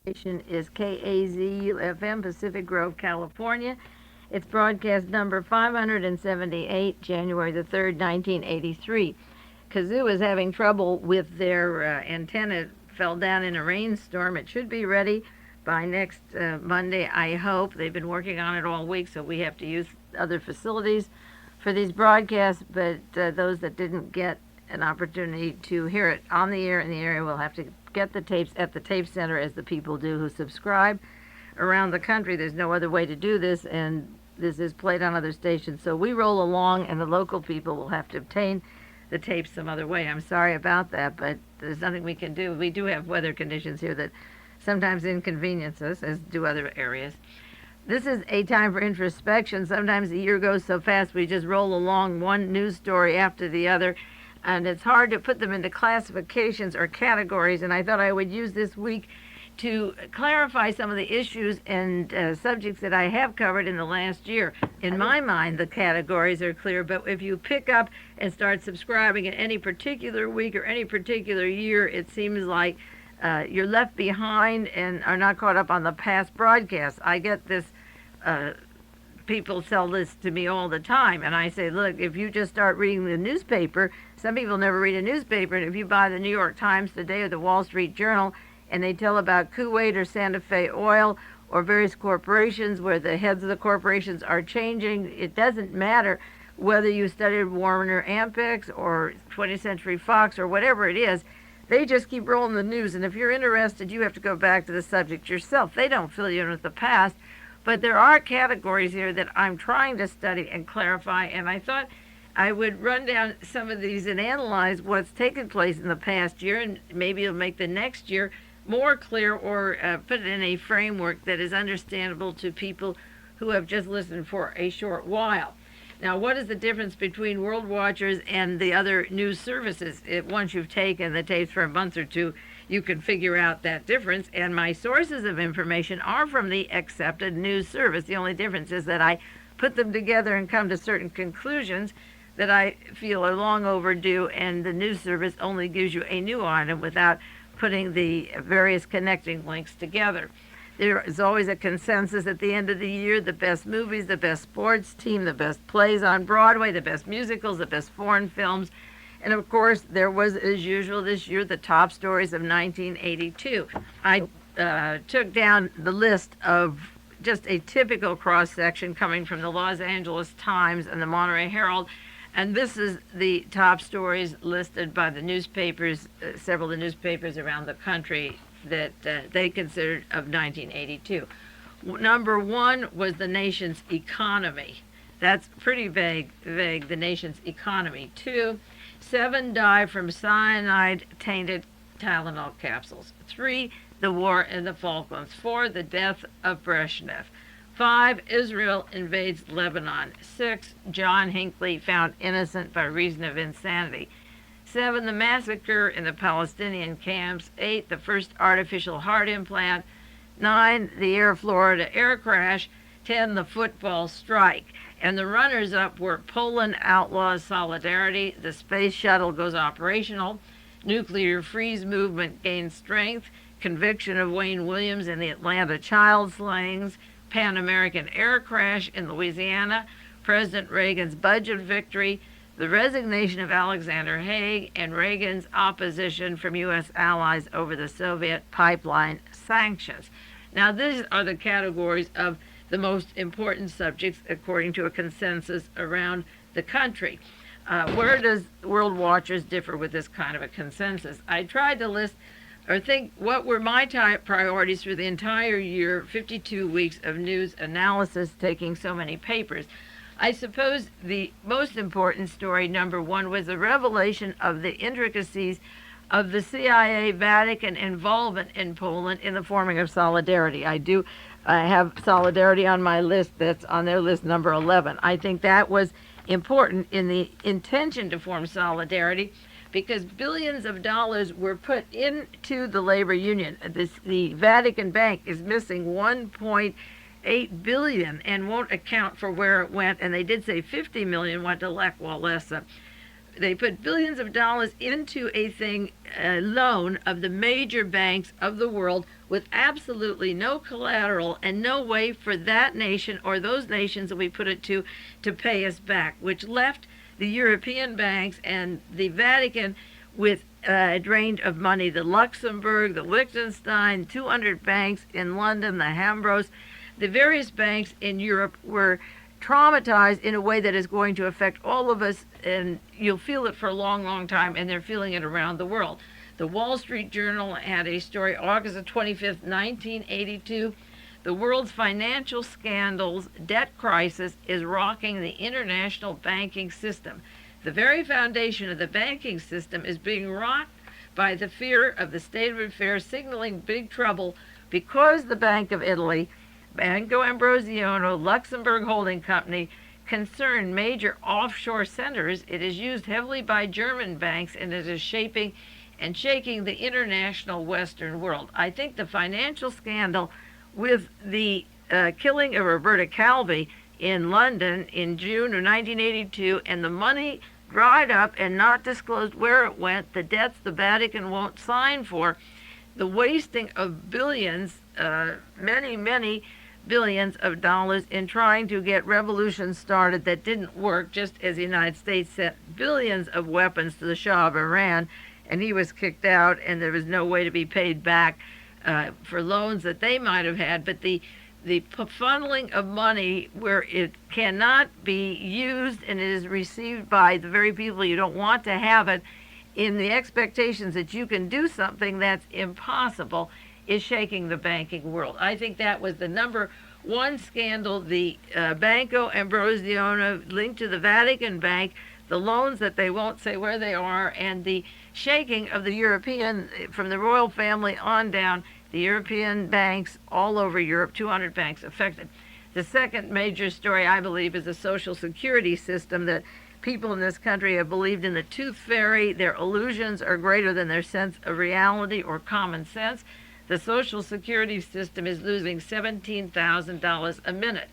Station is KAZ-FM, Pacific Grove, California. It's broadcast number 578, January the 3rd, 1983. Kazoo is having trouble with their antenna. It fell down in a rainstorm. It should be ready by next Monday, I hope. They've been working on it all week, so we have to use other facilities for these broadcasts, but those that didn't get an opportunity to hear it on the air in the area will have to get the tapes at the tape center, as the people do who subscribe around the country. There's no other way to do this, and this is played on other stations. So we roll along, and the local people will have to obtain the tapes some other way. I'm sorry about that, but there's nothing we can do. We do have weather conditions here that sometimes inconvenience us, as do other areas. This is a time for introspection. Sometimes the year goes so fast we just roll along one news story after the other, and it's hard to put them into classifications or categories, and I thought I would use this week to clarify some of the issues and subjects that I have covered in the last year. In my mind, the categories are clear, but if you pick up and start subscribing in any particular week or any particular year, it seems like you're left behind and are not caught up on the past broadcasts. I get this people tell this to me all the time, and I say, look, if you just start reading the newspaper, some people never read a newspaper, and if you buy the New York Times today or the Wall Street Journal, and they tell about Kuwait or Santa Fe Oil or various corporations where the heads of the corporations are changing, it doesn't matter whether you studied Warner Ampex or 20th Century Fox or whatever it is. They just keep rolling the news, and if you're interested, you have to go back to the subject yourself. They don't fill you in with the past. But there are categories here that I'm trying to study and clarify, and I thought I would run down some of these and analyze what's taken place in the past year, and maybe it'll make the next year more clear, or put it in a framework that is understandable to people who have just listened for a short while. Now, what is the difference between World Watchers and the other news services? Once you've taken the tapes for a month or two, you can figure out that difference, and my sources of information are from the accepted news service. The only difference is that I put them together and come to certain conclusions that I feel are long overdue, and the news service only gives you a new item without putting the various connecting links together. There is always a consensus at the end of the year: the best movies, the best sports team, the best plays on Broadway, the best musicals, the best foreign films. And of course, there was, as usual this year, the top stories of 1982. I took down the list of just a typical cross-section coming from the Los Angeles Times and the Monterey Herald. And this is the top stories listed by the newspapers, several of the newspapers around the country that they considered of 1982. Number one was the nation's economy. That's pretty vague, the nation's economy. 2, 7 die from cyanide-tainted Tylenol capsules. 3, the war in the Falklands. 4, the death of Brezhnev. 5, Israel invades Lebanon. 6, John Hinckley found innocent by reason of insanity. 7, the massacre in the Palestinian camps. 8, the first artificial heart implant. 9, the Air Florida air crash. 10, the football strike. And the runners-up were Poland outlaws solidarity, the space shuttle goes operational, nuclear freeze movement gains strength, conviction of Wayne Williams in the Atlanta child slayings, Pan American air crash in Louisiana, President Reagan's budget victory, the resignation of Alexander Haig, and Reagan's opposition from U.S. allies over the Soviet pipeline sanctions. Now, these are the categories of the most important subjects according to a consensus around the country. Where does World Watchers differ with this kind of a consensus? I tried to list or think what were my priorities for the entire year, 52 weeks of news analysis, taking so many papers. I suppose the most important story, number one, was the revelation of the intricacies of the CIA Vatican involvement in Poland in the forming of Solidarity. I have Solidarity on my list. That's on their list, number 11. I think that was important in the intention to form Solidarity, because billions of dollars were put into the labor union. The Vatican Bank is missing 1.8 billion and won't account for where it went, and they did say 50 million went to Lech Walesa. they put billions of dollars into a loan of the major banks of the world with absolutely no collateral and no way for that nation or those nations that we put it to pay us back, which left the European banks and the Vatican with a drain of money. The Luxembourg, the Liechtenstein, 200 banks in London, the Hambros, the various banks in Europe were traumatized in a way that is going to affect all of us, and you'll feel it for a long, long time, and they're feeling it around the world. The Wall Street Journal had a story, August the 25th, 1982. The world's financial scandals, debt crisis is rocking the international banking system. The very foundation of the banking system is being rocked by the fear of the state of affairs, signaling big trouble because the Bank of Italy, Banco Ambrosiano, Luxembourg Holding Company, concern major offshore centers. It is used heavily by German banks, and it is shaping and shaking the international Western world. I think the financial scandal with the killing of Roberto Calvi in London in June of 1982, and the money dried up and not disclosed where it went, the debts the Vatican won't sign for, the wasting of billions, many billions of dollars in trying to get revolutions started that didn't work, just as the United States sent billions of weapons to the Shah of Iran, and he was kicked out, and there was no way to be paid back for loans that they might have had. But the funneling of money where it cannot be used and it is received by the very people you don't want to have it, in the expectations that you can do something that's impossible, is shaking the banking world. I think that was the number one scandal, the Banco Ambrosiano linked to the Vatican Bank, the loans that they won't say where they are, and the shaking of the European, from the royal family on down, the European banks all over Europe, 200 banks affected. The second major story, I believe, is the Social Security system, that people in this country have believed in the tooth fairy. Their illusions are greater than their sense of reality or common sense. The Social Security system is losing $17,000 a minute.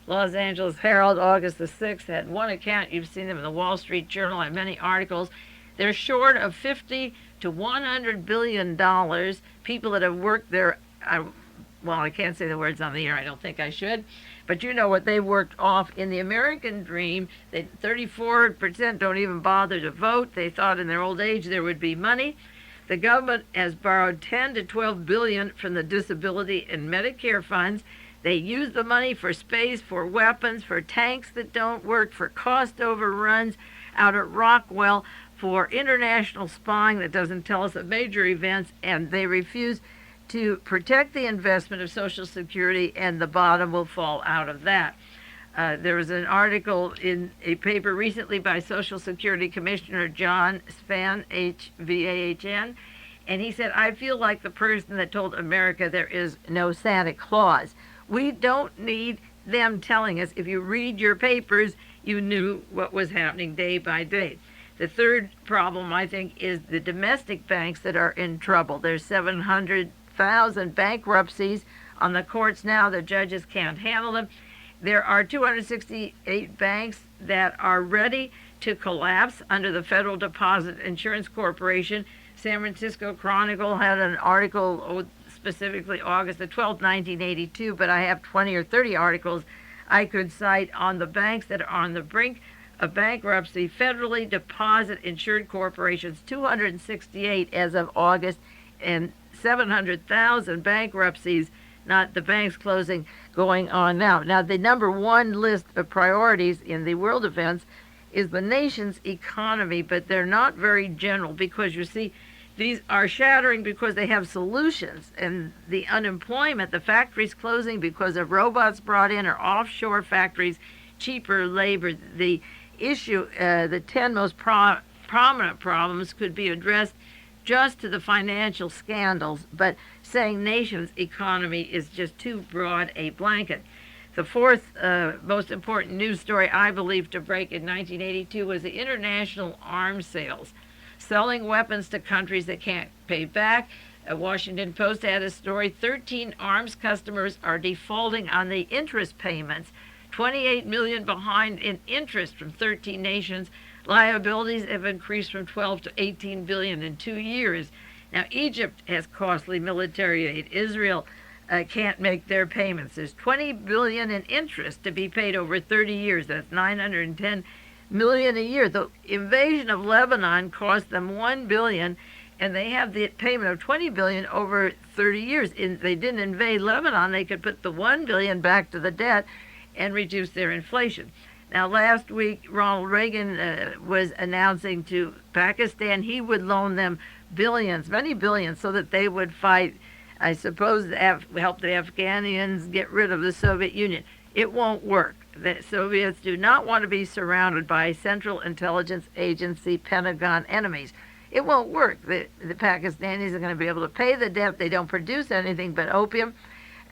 Los Angeles Herald, August the 6th, had one account. You've seen them in the Wall Street Journal and many articles. They're short of $50 to $100 billion. People that have worked there, well, I can't say the words on the air. I don't think I should. But you know what they worked off in the American dream. 34% don't even bother to vote. They thought in their old age there would be money. The government has borrowed 10 to 12 billion from the disability and Medicare funds. They use the money for space, for weapons, for tanks that don't work, for cost overruns out at Rockwell, for international spying that doesn't tell us of major events, and they refuse to protect the investment of Social Security, and the bottom will fall out of that. There was an article in a paper recently by Social Security Commissioner John Svan, H-V-A-H-N, and he said, I feel like the person that told America there is no Santa Claus. We don't need them telling us. If you read your papers, you knew what was happening day by day. The third problem, I think, is the domestic banks that are in trouble. There's 700,000 bankruptcies on the courts now. The judges can't handle them. There are 268 banks that are ready to collapse under the Federal Deposit Insurance Corporation. San Francisco Chronicle had an article, specifically August the 12th, 1982, but I have 20 or 30 articles I could cite on the banks that are on the brink of bankruptcy. Federally deposit insured corporations, 268 as of August, and 700,000 bankruptcies, not the banks closing, going on now. Now, the number one list of priorities in the world events is the nation's economy, but they're not very general, because you see, these are shattering because they have solutions. And the unemployment, the factories closing because of robots brought in, or offshore factories, cheaper labor. The issue, the 10 most prominent problems could be addressed just to the financial scandals, but saying nation's economy is just too broad a blanket. The fourth most important news story, I believe, to break in 1982 was the international arms sales, selling weapons to countries that can't pay back. Washington Post had a story, 13 arms customers are defaulting on the interest payments, 28 million behind in interest from 13 nations Liabilities have increased from 12 to 18 billion in 2 years. Now, Egypt has costly military aid. Israel can't make their payments. There's 20 billion in interest to be paid over 30 years. That's 910 million a year. The invasion of Lebanon cost them 1 billion, and they have the payment of 20 billion over 30 years. They didn't invade Lebanon. They could put the 1 billion back to the debt and reduce their inflation. Now, last week, Ronald Reagan was announcing to Pakistan he would loan them billions, many billions, so that they would fight, I suppose, help the Afghanians get rid of the Soviet Union. It won't work. The Soviets do not want to be surrounded by Central Intelligence Agency, Pentagon enemies. It won't work. The Pakistanis are going to be able to pay the debt. They don't produce anything but opium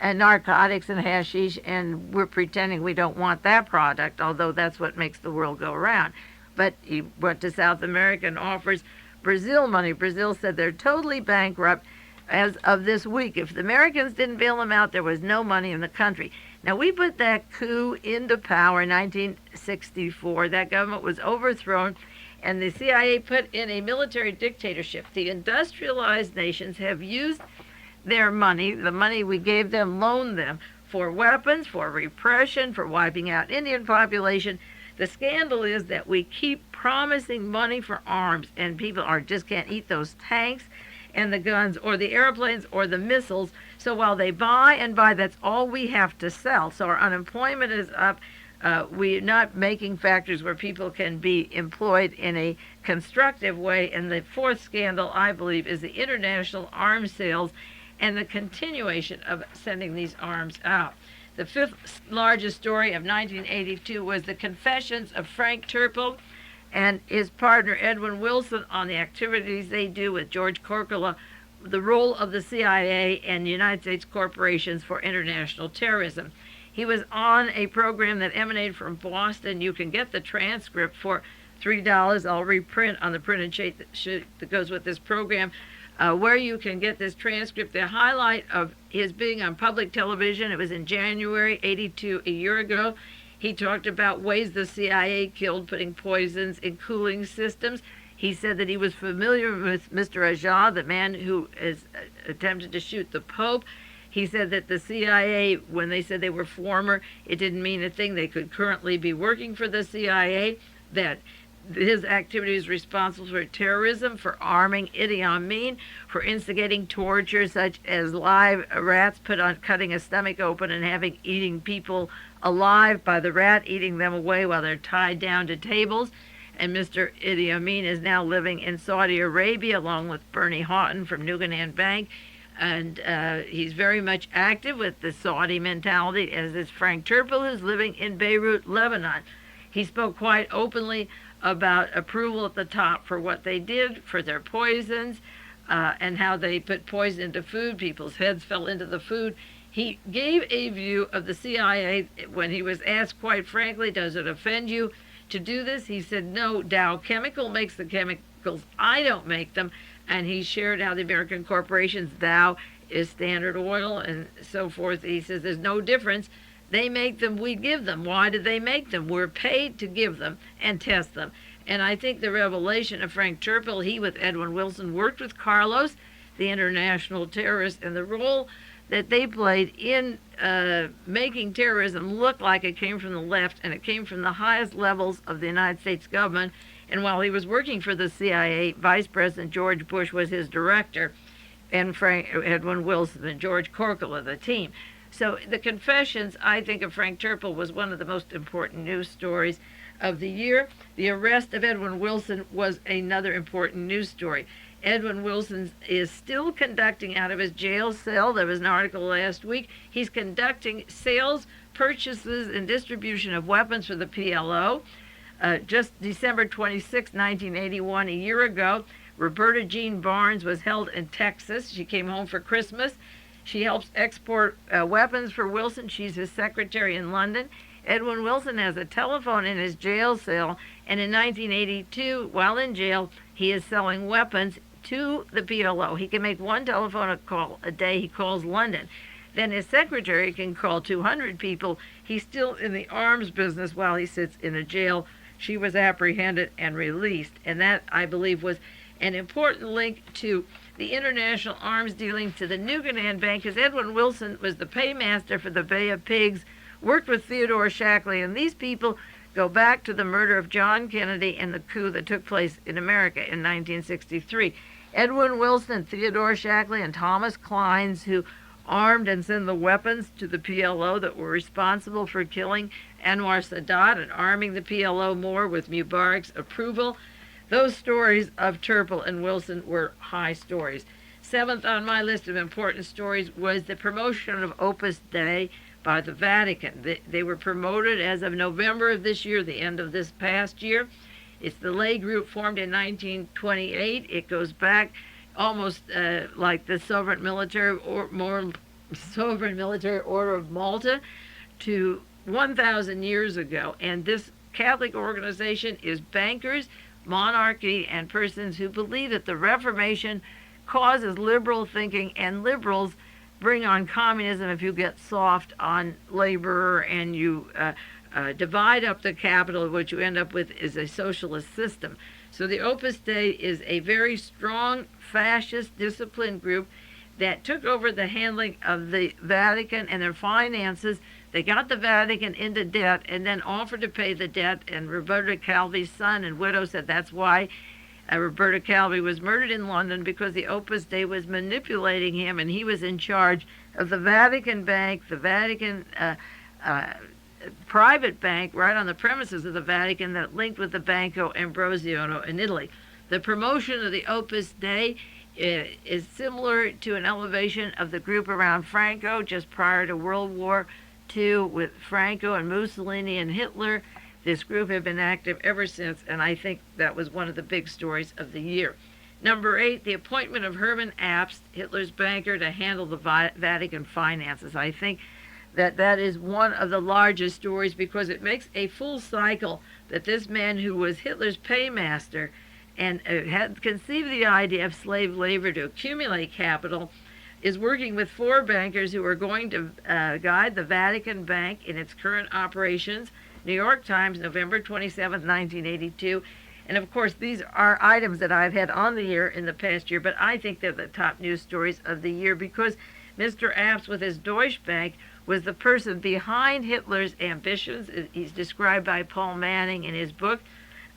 and narcotics and hashish, and we're pretending we don't want that product, although that's what makes the world go around. But he went to South America and offers Brazil money. Brazil said they're totally bankrupt as of this week. If the Americans didn't bail them out, there was no money in the country. Now, we put that coup into power in 1964. That government was overthrown, and the CIA put in a military dictatorship. The industrialized nations have used their money, the money we gave them, loaned them, for weapons, for repression, for wiping out Indian population. The scandal is that we keep promising money for arms, and people just can't eat those tanks and the guns or the airplanes or the missiles. So while they buy and buy, that's all we have to sell. So our unemployment is up. We're not making factories where people can be employed in a constructive way. And the fourth scandal, I believe, is the international arms sales and the continuation of sending these arms out. The fifth largest story of 1982 was the confessions of Frank Turple and his partner Edwin Wilson on the activities they do with George Corcola, the role of the CIA and United States corporations for international terrorism. He was on a program that emanated from Boston. You can get the transcript for $3. I'll reprint on the printed sheet that goes with this program, where you can get this transcript. The highlight of his being on public television, it was in January '82, a year ago. He talked about ways the CIA killed, putting poisons in cooling systems. He said that he was familiar with Mr. Agca, the man who has attempted to shoot the Pope. He said that the CIA, when they said they were former, it didn't mean a thing. They could currently be working for the CIA, that his activity is responsible for terrorism, for arming Idi Amin, for instigating torture such as live rats put on, cutting a stomach open and eating people alive by the rat, eating them away while they're tied down to tables. And Mr. Idi Amin is now living in Saudi Arabia along with Bernie Houghton from Nuganan Bank. And he's very much active with the Saudi mentality, as is Frank Turple, who's living in Beirut, Lebanon. He spoke quite openly about approval at the top for what they did, for their poisons, and how they put poison into food. People's heads fell into the food. He gave a view of the CIA when he was asked, quite frankly, does it offend you to do this? He said, no, Dow Chemical makes the chemicals. I don't make them. And he shared how the American corporations, Dow is Standard Oil and so forth. He says there's no difference. They make them, we give them. Why do they make them? We're paid to give them and test them. And I think the revelation of Frank Turple, he with Edwin Wilson worked with Carlos, the international terrorist, and the role that they played in making terrorism look like it came from the left, and it came from the highest levels of the United States government. And while he was working for the CIA, Vice President George Bush was his director, and Edwin Wilson and George Corcola, the team. So the confessions, I think, of Frank Turple was one of the most important news stories of the year. The arrest of Edwin Wilson was another important news story. Edwin Wilson is still conducting out of his jail cell. There was an article last week. He's conducting sales, purchases, and distribution of weapons for the PLO. Just December 26, 1981, a year ago, Roberta Jean Barnes was held in Texas. She came home for Christmas. She helps export weapons for Wilson. She's his secretary in London. Edwin Wilson has a telephone in his jail cell, and in 1982, while in jail, he is selling weapons to the PLO. He can make one telephone call a day. He calls London. Then his secretary can call 200 people. He's still in the arms business while he sits in a jail she was apprehended and released. And that, I believe, was an important link to the international arms dealing to the Coogan Bank, because Edwin Wilson was the paymaster for the Bay of Pigs, worked with Theodore Shackley, and these people go back to the murder of John Kennedy and the coup that took place in America in 1963. Edwin Wilson and Theodore Shackley and Thomas Cline, who armed and sent the weapons to the PLO that were responsible for killing Anwar Sadat and arming the PLO more with Mubarak's approval. Those stories of Turple and Wilson were high stories. Seventh on my list of important stories was the promotion of Opus Dei by the Vatican. They were promoted as of November of this year, the end of this past year. It's the lay group formed in 1928. It goes back almost like the Sovereign Military Order of Malta to 1,000 years ago. And this Catholic organization is bankers, monarchy, and persons who believe that the Reformation causes liberal thinking, and liberals bring on communism if you get soft on labor and you divide up the capital. What you end up with is a socialist system. So the Opus Dei is a very strong fascist disciplined group that took over the handling of the Vatican and their finances. They got the Vatican into debt and then offered to pay the debt, and Roberto Calvi's son and widow said that's why Roberto Calvi was murdered in London, because the Opus Dei was manipulating him, and he was in charge of the Vatican Bank, the Vatican private bank right on the premises of the Vatican that linked with the Banco Ambrosiano in Italy. The promotion of the Opus Dei is similar to an elevation of the group around Franco just prior to World War II, with Franco and Mussolini and Hitler. This group had been active ever since, and I think that was one of the big stories of the year. Number 8, the appointment of Hermann Abst, Hitler's banker, to handle the Vatican finances. I think that is one of the largest stories, because it makes a full cycle that this man, who was Hitler's paymaster and had conceived the idea of slave labor to accumulate capital, is working with 4 bankers who are going to guide the Vatican Bank in its current operations. New York Times, November 27, 1982. And of course, these are items that I've had on the air in the past year, but I think they're the top news stories of the year, because Mr. Abst, with his Deutsche Bank, was the person behind Hitler's ambitions. He's described by Paul Manning in his book,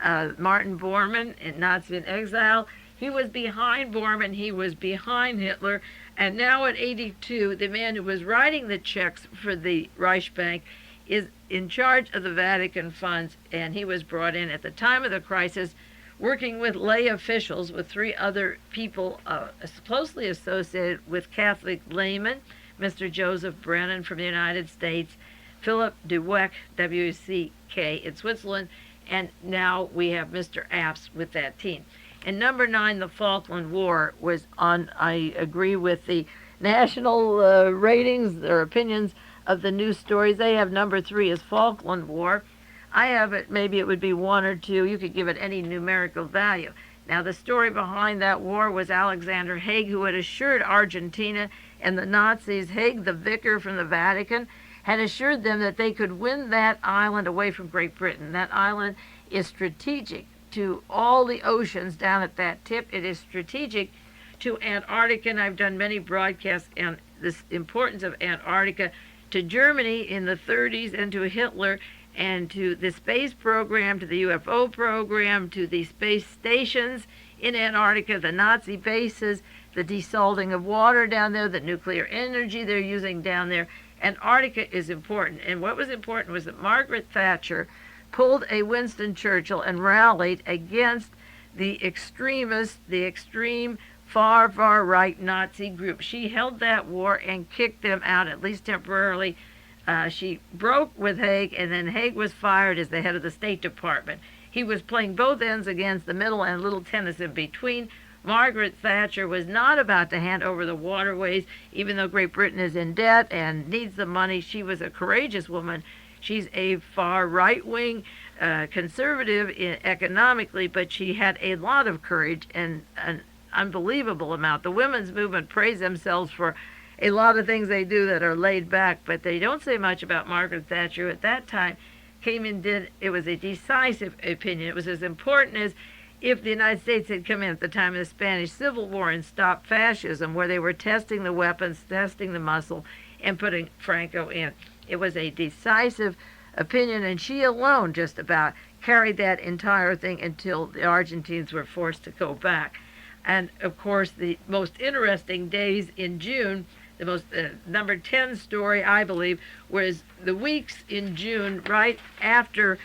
Martin Bormann in Nazi in Exile. He was behind Bormann, he was behind Hitler, and now at 82, the man who was writing the checks for the Reichsbank is in charge of the Vatican funds, and he was brought in at the time of the crisis, working with lay officials, with 3 other people closely associated with Catholic laymen, Mr. Joseph Brennan from the United States, Philip Duweck, W-C-K, in Switzerland, and now we have Mr. Abst with that team. And number 9, the Falkland War was on. I agree with the national ratings or opinions of the news stories. They have number 3 is Falkland War. I have it, maybe it would be 1 or 2. You could give it any numerical value. Now, the story behind that war was Alexander Haig, who had assured Argentina and the Nazis, Haig, the vicar from the Vatican, had assured them that they could win that island away from Great Britain. That island is strategic to all the oceans down at that tip. It is strategic to Antarctica, and I've done many broadcasts on this importance of Antarctica to Germany in the 30s, and to Hitler, and to the space program, to the UFO program, to the space stations in Antarctica, the Nazi bases, the desalting of water down there, the nuclear energy they're using down there. Antarctica is important. And what was important was that Margaret Thatcher pulled a Winston Churchill and rallied against the extremists, the extreme far right Nazi group. She held that war and kicked them out, at least temporarily. She broke with Haig, and then Haig was fired as the head of the State Department. He was playing both ends against the middle and little tennis in between. Margaret Thatcher was not about to hand over the waterways, even though Great Britain is in debt and needs the money. She was a courageous woman. She's a far right-wing conservative economically, but she had a lot of courage and an unbelievable amount. The women's movement praise themselves for a lot of things they do that are laid back, but they don't say much about Margaret Thatcher. At that time, came and did, it was a decisive opinion. It was as important as if the United States had come in at the time of the Spanish Civil War and stopped fascism, where they were testing the weapons, testing the muscle, and putting Franco in. It was a decisive opinion, and she alone just about carried that entire thing until the Argentines were forced to go back. And of course, the most interesting days in June, the most number 10 story, I believe, was the weeks in June right after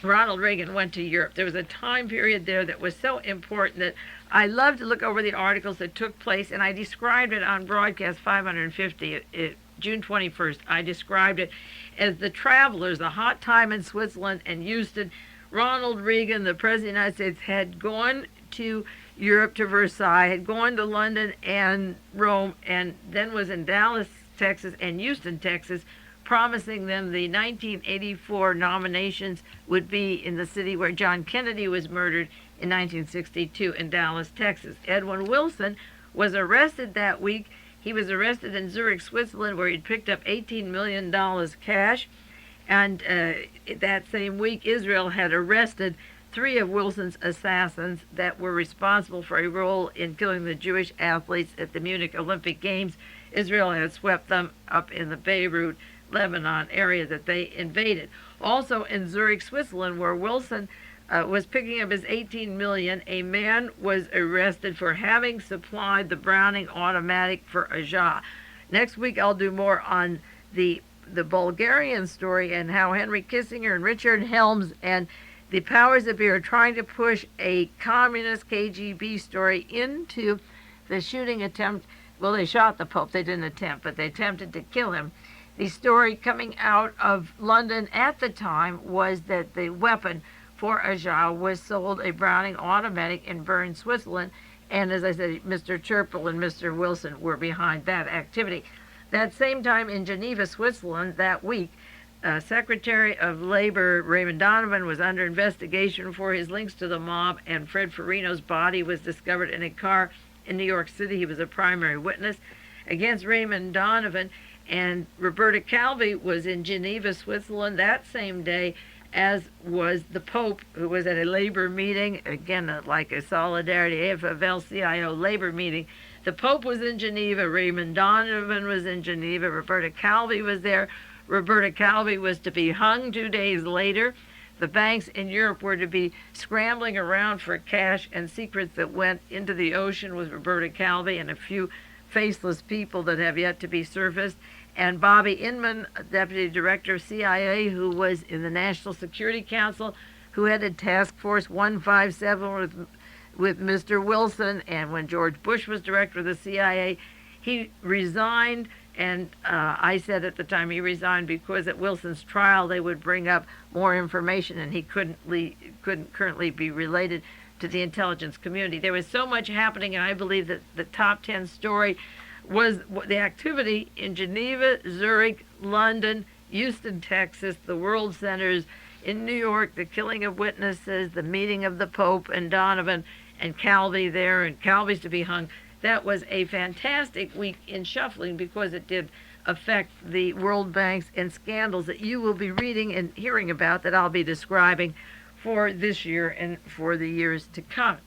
Ronald Reagan went to Europe. There was a time period there that was so important that I love to look over the articles that took place, and I described it on broadcast 550, June 21st. I described it as the travelers, the hot time in Switzerland and Houston. Ronald Reagan, the President of the United States, had gone to Europe, to Versailles, had gone to London and Rome, and then was in Dallas, Texas, and Houston, Texas, promising them the 1984 nominations would be in the city where John Kennedy was murdered in 1962 in Dallas, Texas. Edwin Wilson was arrested that week. He was arrested in Zurich, Switzerland, where he'd picked up $18 million cash. And that same week, Israel had arrested 3 of Wilson's assassins that were responsible for a role in killing the Jewish athletes at the Munich Olympic Games. Israel had swept them up in the Beirut, Lebanon area that they invaded. Also in Zurich, Switzerland, where Wilson was picking up his $18 million, a man was arrested for having supplied the Browning automatic for Agca. Next week I'll do more on the Bulgarian story and how Henry Kissinger and Richard Helms and the powers that be are trying to push a communist KGB story into the shooting attempt. Well, they shot the Pope. They didn't attempt, but they attempted to kill him. The story coming out of London at the time was that the weapon for Agca was sold, a Browning automatic, in Bern, Switzerland. And as I said, Mr. Churchill and Mr. Wilson were behind that activity. That same time in Geneva, Switzerland, that week, Secretary of Labor Raymond Donovan was under investigation for his links to the mob, and Fred Farino's body was discovered in a car in New York City. He was a primary witness against Raymond Donovan, and Roberto Calvi was in Geneva, Switzerland that same day, as was the Pope, who was at a labor meeting, again, like a Solidarity AFL-CIO labor meeting. The Pope was in Geneva, Raymond Donovan was in Geneva, Roberto Calvi was there. Roberto Calvi was to be hung 2 days later. The banks in Europe were to be scrambling around for cash, and secrets that went into the ocean with Roberto Calvi and a few faceless people that have yet to be surfaced. And Bobby Inman, Deputy Director of CIA, who was in the National Security Council, who headed Task Force 157 with Mr. Wilson. And when George Bush was Director of the CIA, he resigned. And I said at the time he resigned because at Wilson's trial they would bring up more information, and he couldn't currently be related to the intelligence community. There was so much happening, and I believe that the top 10 story was the activity in Geneva, Zurich, London, Houston, Texas, the World Centers, in New York, the killing of witnesses, the meeting of the Pope and Donovan and Calvi there, and Calvi's to be hung. That was a fantastic week in shuffling because it did affect the World Banks and scandals that you will be reading and hearing about, that I'll be describing for this year and for the years to come.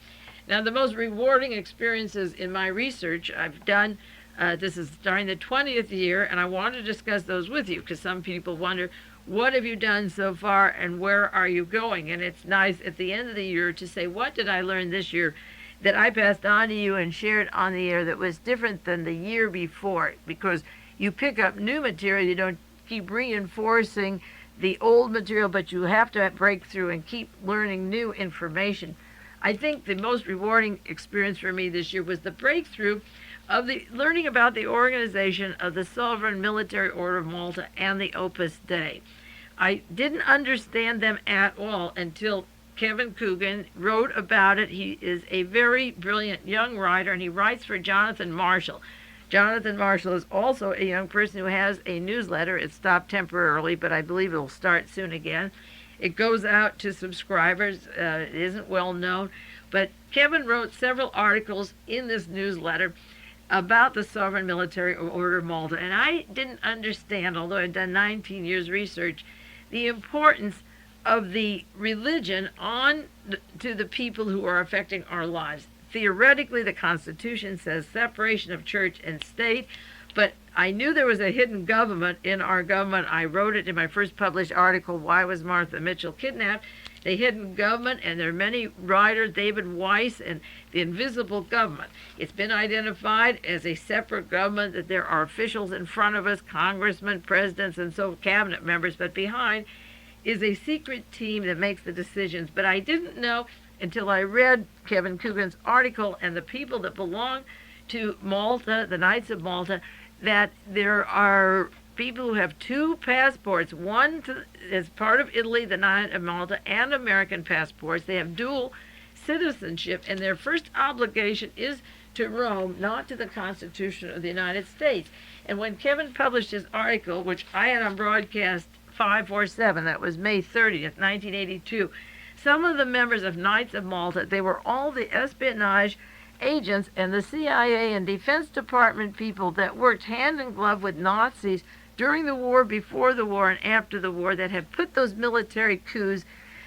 Now, the most rewarding experiences in my research I've done, this is during the 20th year, and I want to discuss those with you because some people wonder, what have you done so far and where are you going? And it's nice at the end of the year to say, what did I learn this year that I passed on to you and shared on the air that was different than the year before? Because you pick up new material, you don't keep reinforcing the old material, but you have to break through and keep learning new information. I think the most rewarding experience for me this year was the breakthrough of the learning about the organization of the Sovereign Military Order of Malta and the Opus Dei. I didn't understand them at all until Kevin Coogan wrote about it. He is a very brilliant young writer, and he writes for Jonathan Marshall. Jonathan Marshall is also a young person who has a newsletter. It stopped temporarily, but I believe it will start soon again. It goes out to subscribers. It isn't well known, but Kevin wrote several articles in this newsletter about the Sovereign Military Order of Malta, and I didn't understand, although I'd done 19 years research, the importance of the religion to the people who are affecting our lives. Theoretically, the Constitution says separation of church and state, but I knew there was a hidden government in our government. I wrote it in my first published article, Why Was Martha Mitchell Kidnapped? The hidden government, and there are many writers, David Weiss, and the invisible government. It's been identified as a separate government, that there are officials in front of us, congressmen, presidents, and so cabinet members, but behind is a secret team that makes the decisions. But I didn't know until I read Kevin Coogan's article and the people that belong to Malta, the Knights of Malta, that there are people who have two passports, one as part of Italy, the Knight of Malta, and American passports. They have dual citizenship, and their first obligation is to Rome, not to the Constitution of the United States. And when Kevin published his article, which I had on broadcast 547, that was May 30th, 1982, some of the members of Knights of Malta, they were all the espionage agents and the CIA and Defense Department people that worked hand in glove with Nazis during the war, before the war, and after the war, that have put those military coups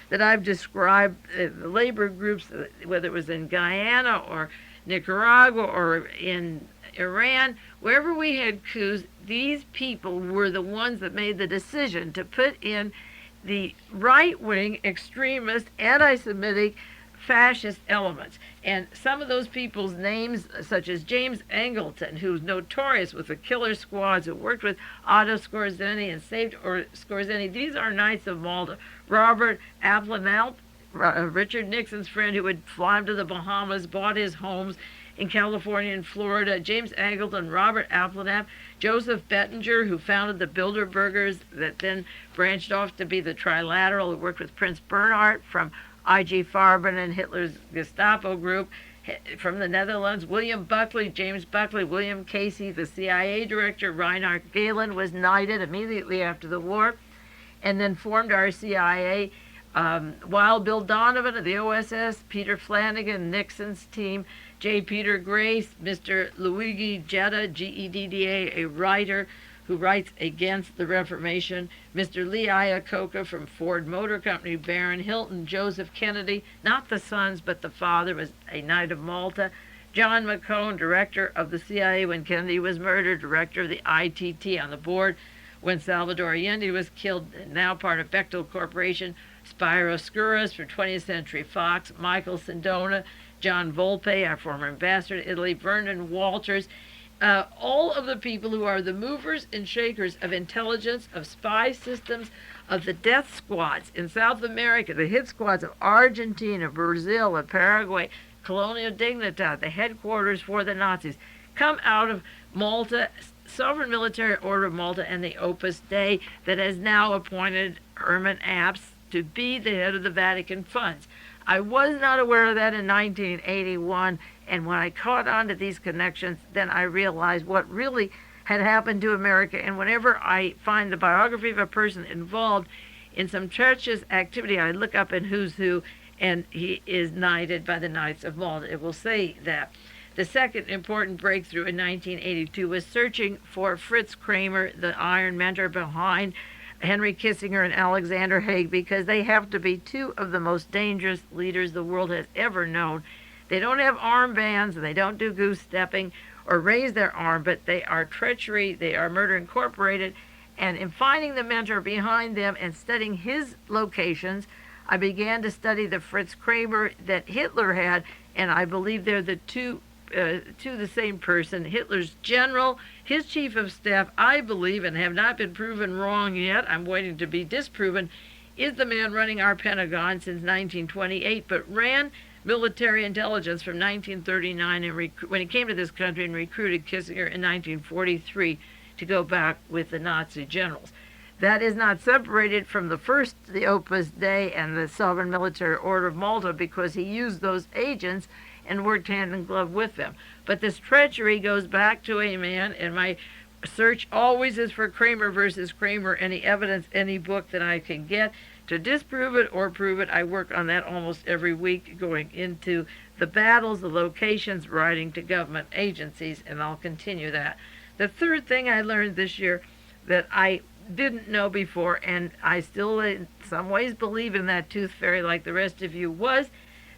that I've described, the labor groups, whether it was in Guyana or Nicaragua or in Iran, wherever we had coups, these people were the ones that made the decision to put in the right-wing, extremist, anti-Semitic, fascist elements. And some of those people's names, such as James Angleton, who's notorious with the killer squads, who worked with Otto Skorzeny and saved Skorzeny, these are Knights of Malta. Robert Applenalp, Richard Nixon's friend, who would fly him to the Bahamas, bought his homes in California and Florida. James Angleton, Robert Applenalp, Joseph Bettinger, who founded the Bilderbergers, that then branched off to be the Trilateral, who worked with Prince Bernhard from I.G. Farben and Hitler's Gestapo group. From the Netherlands, William Buckley, James Buckley, William Casey, the CIA director. Reinhard Gehlen was knighted immediately after the war and then formed our CIA. Wild Bill Donovan of the OSS, Peter Flanagan, Nixon's team, J. Peter Grace, Mr. Luigi Getta, Gedda, a writer who writes against the Reformation, Mr. Lee Iacocca from Ford Motor Company, Baron Hilton, Joseph Kennedy, not the sons but the father, was a Knight of Malta, John McCone, director of the CIA when Kennedy was murdered, director of the ITT on the board when Salvador Allende was killed, now part of Bechtel Corporation, Spyro Skouras for 20th Century Fox, Michael Sindona, John Volpe, our former ambassador to Italy, Vernon Walters, all of the people who are the movers and shakers of intelligence, of spy systems, of the death squads in South America, the hit squads of Argentina, Brazil, and Paraguay, Colonial Dignidad, the headquarters for the Nazis, come out of Malta, Sovereign Military Order of Malta, and the Opus Dei that has now appointed Hermann to be the head of the Vatican funds. I was not aware of that in 1981, and when I caught on to these connections, then I realized what really had happened to America. And whenever I find the biography of a person involved in some treacherous activity, I look up in Who's Who, and he is knighted by the Knights of Malta. It will say that. The second important breakthrough in 1982 was searching for Fritz Kramer, the iron mentor behind Henry Kissinger and Alexander Haig, because they have to be two of the most dangerous leaders the world has ever known. They don't have armbands, and they don't do goose stepping or raise their arm, but they are treachery, they are Murder Incorporated. And in finding the mentor behind them and studying his locations, I began to study the Fritz Kramer that Hitler had, and I believe they're the two the same person. Hitler's general, his chief of staff, I believe, and have not been proven wrong yet, I'm waiting to be disproven, is the man running our Pentagon since 1928, but ran military intelligence from 1939 and when he came to this country and recruited Kissinger in 1943 to go back with the Nazi generals. That is not separated from the first, the Opus Dei and the Sovereign Military Order of Malta, because he used those agents and worked hand in glove with them. But this treachery goes back to a man, and my search always is for Kramer versus Kramer, any evidence, any book that I can get to disprove it or prove it. I work on that almost every week, going into the battles, the locations, writing to government agencies, and I'll continue that. The third thing I learned this year that I didn't know before, and I still in some ways believe in that tooth fairy like the rest of you, was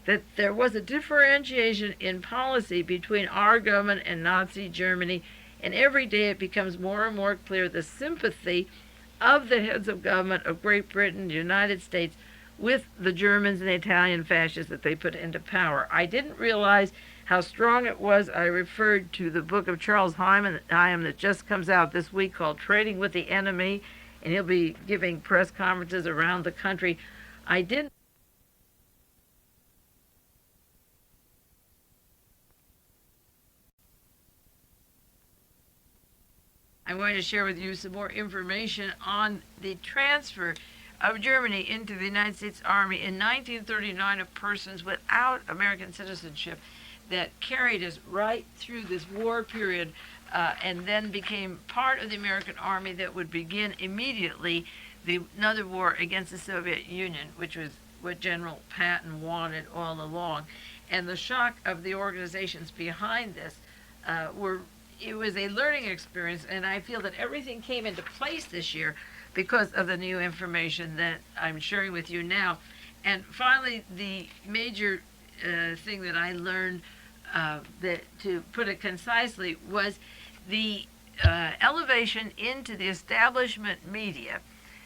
that there was a differentiation in policy between our government and Nazi Germany, and every day it becomes more and more clear the sympathy of the heads of government of Great Britain, the United States, with the Germans and the Italian fascists that they put into power. I didn't realize how strong it was. I referred to the book of Charles Hyam that just comes out this week called Trading with the Enemy, and he'll be giving press conferences around the country. I didn't I'm going to share with you some more information on the transfer of Germany into the United States Army in 1939 of persons without American citizenship that carried us right through this war period and then became part of the American Army that would begin immediately another war against the Soviet Union, which was what General Patton wanted all along. And the shock of the organizations behind this it was a learning experience, and I feel that everything came into place this year because of the new information that I'm sharing with you now. And finally, the major thing that I learned, that, to put it concisely, was the elevation into the establishment media,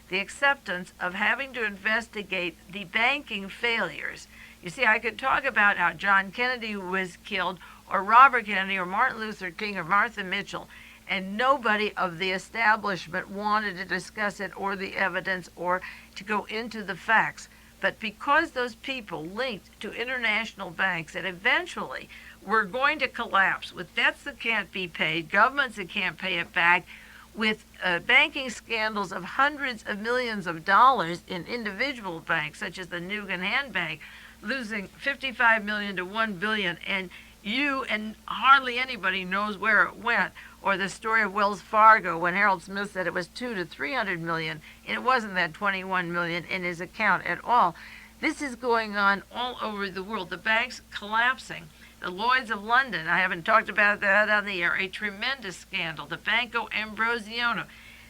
the acceptance of having to investigate the banking failures. You see, I could talk about how John Kennedy was killed, or Robert Kennedy, or Martin Luther King, or Martha Mitchell, and nobody of the establishment wanted to discuss it or the evidence or to go into the facts. But because those people linked to international banks that eventually were going to collapse with debts that can't be paid, governments that can't pay it back, with banking scandals of hundreds of millions of dollars in individual banks, such as the Coogan Hand Bank, losing $55 million to $1 billion, and you and hardly anybody knows where it went. Or the story of Wells Fargo, when Harold Smith said it was 200 to 300 million, and it wasn't that 21 million in his account at all. This is going on all over the world. The banks collapsing. The Lloyds of London, I haven't talked about that on the air, a tremendous scandal. The Banco Ambrosiano,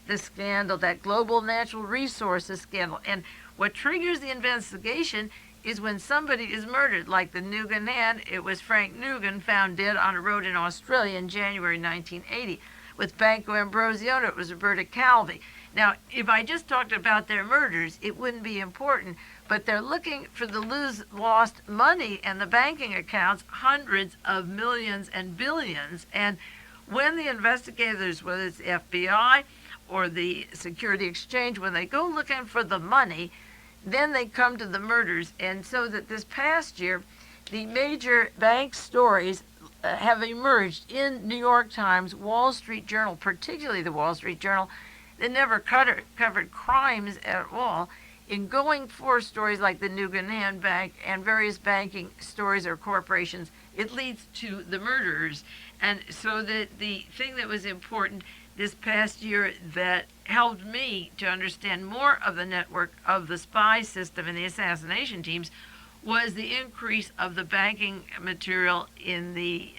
the scandal, that Global Natural Resources scandal. And what triggers the investigation is when somebody is murdered, like the Coogan Hand. It was Frank Coogan, found dead on a road in Australia in January 1980. With Banco Ambrosiano, it was Roberto Calvi. Now, if I just talked about their murders, it wouldn't be important, but they're looking for the lost money and the banking accounts, hundreds of millions and billions. And when the investigators, whether it's the FBI or the Security Exchange, when they go looking for the money, then they come to the murders. And so that this past year, the major bank stories have emerged in New York Times, Wall Street Journal, particularly the Wall Street Journal, that never covered crimes at all. In going for stories like the Coogan Hand Bank and various banking stories or corporations, it leads to the murderers. And so the thing that was important this past year that helped me to understand more of the network of the spy system and the assassination teams was the increase of the banking material in the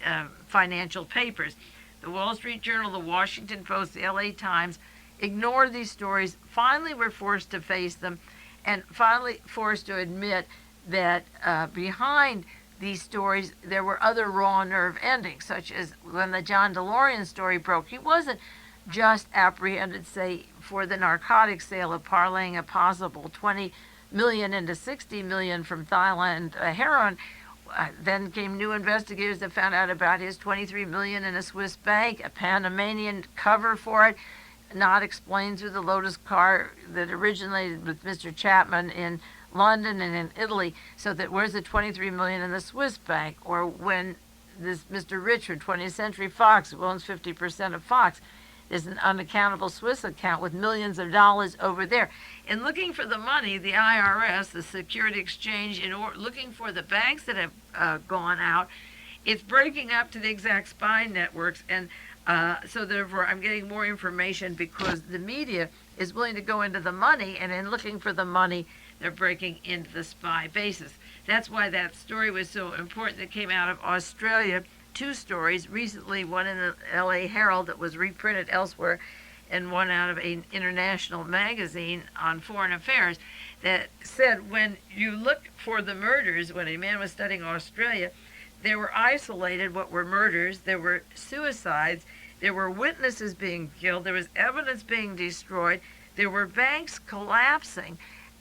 financial papers. The Wall Street Journal, the Washington Post, the LA Times ignored these stories, finally were forced to face them, and finally forced to admit that behind these stories there were other raw nerve endings, such as when the John DeLorean story broke. He wasn't just apprehended, say, for the narcotic sale of parlaying a possible 20 million into 60 million from Thailand heroin. Then came new investigators that found out about his 23 million in a Swiss bank, a Panamanian cover for it, not explained through the Lotus car that originated with Mr. Chapman in London and in Italy. So that where's the 23 million in the Swiss bank? Or when this Mr. Richard, 20th Century Fox, who owns 50% of Fox, there's an unaccountable Swiss account with millions of dollars over there. In looking for the money, the IRS, the Security Exchange, looking for the banks that have gone out, it's breaking up to the exact spy networks. And so therefore I'm getting more information because the media is willing to go into the money, and in looking for the money, they're breaking into the spy bases. That's why that story was so important that came out of Australia. Two stories recently, one in the LA Herald that was reprinted elsewhere, and one out of an international magazine on foreign affairs that said when you look for the murders, when a man was studying Australia, there were isolated what were murders, there were suicides, there were witnesses being killed, there was evidence being destroyed, there were banks collapsing,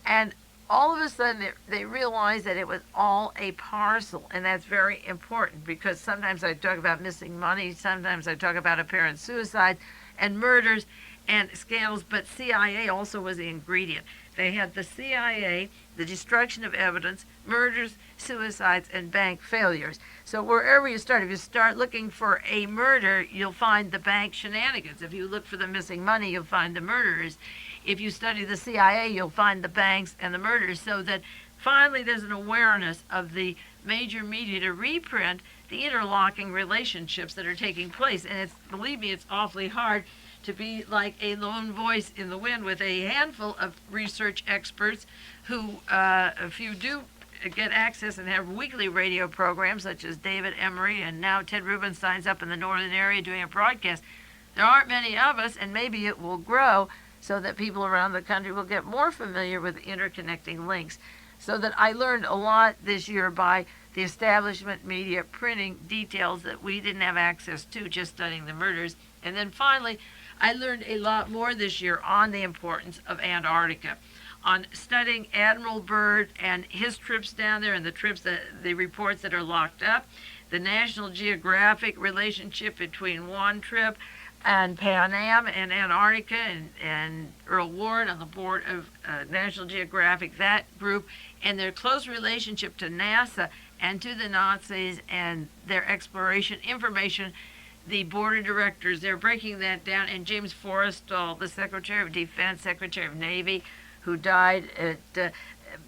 and all of a sudden they realized that it was all a parcel, and that's very important because sometimes I talk about missing money, sometimes I talk about apparent suicide and murders and scandals, but CIA also was the ingredient. They had the CIA, the destruction of evidence, murders, suicides, and bank failures. So wherever you start, if you start looking for a murder, you'll find the bank shenanigans. If you look for the missing money, you'll find the murderers. If you study the CIA, you'll find the banks and the murders. So that finally there's an awareness of the major media to reprint the interlocking relationships that are taking place. And it's, believe me, it's awfully hard to be like a lone voice in the wind with a handful of research experts who, if you do get access and have weekly radio programs such as David Emery and now Ted Rubenstein's up in the northern area doing a broadcast, there aren't many of us, and maybe it will grow so that people around the country will get more familiar with interconnecting links. So that I learned a lot this year by the establishment media printing details that we didn't have access to just studying the murders. And then finally, I learned a lot more this year on the importance of Antarctica, on studying Admiral Byrd and his trips down there and the reports that are locked up, the National Geographic relationship between one trip and Pan Am and Antarctica, and Earl Warren on the board of National Geographic, that group, and their close relationship to NASA and to the Nazis and their exploration information. The board of directors, they're breaking that down, and James Forrestal, the Secretary of Defense, Secretary of Navy, who died at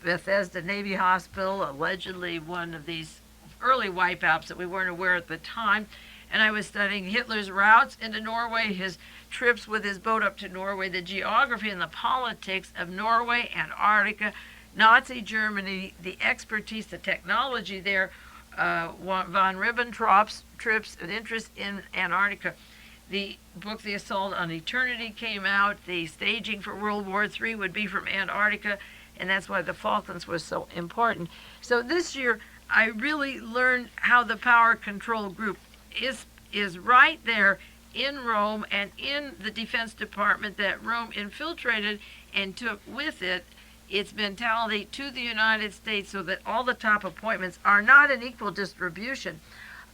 Bethesda Navy Hospital, allegedly one of these early wipeouts that we weren't aware at the time. And I was studying Hitler's routes into Norway, his trips with his boat up to Norway, the geography and the politics of Norway, Antarctica, Nazi Germany, the expertise, the technology there, von Ribbentrop's trips and interest in Antarctica. The book, The Assault on Eternity, came out. The staging for World War III would be from Antarctica, and that's why the Falklands was so important. So this year, I really learned how the power control group is right there in Rome and in the Defense Department that Rome infiltrated and took with it its mentality to the United States, so that all the top appointments are not an equal distribution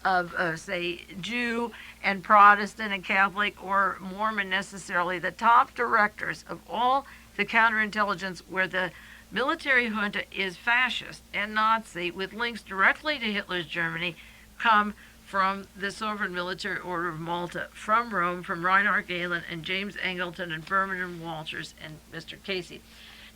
of, say, Jew and Protestant and Catholic or Mormon necessarily. The top directors of all the counterintelligence where the military junta is fascist and Nazi with links directly to Hitler's Germany come from the Sovereign Military Order of Malta, from Rome, from Reinhard Gehlen and James Angleton and Berman and Walters and Mr. Casey.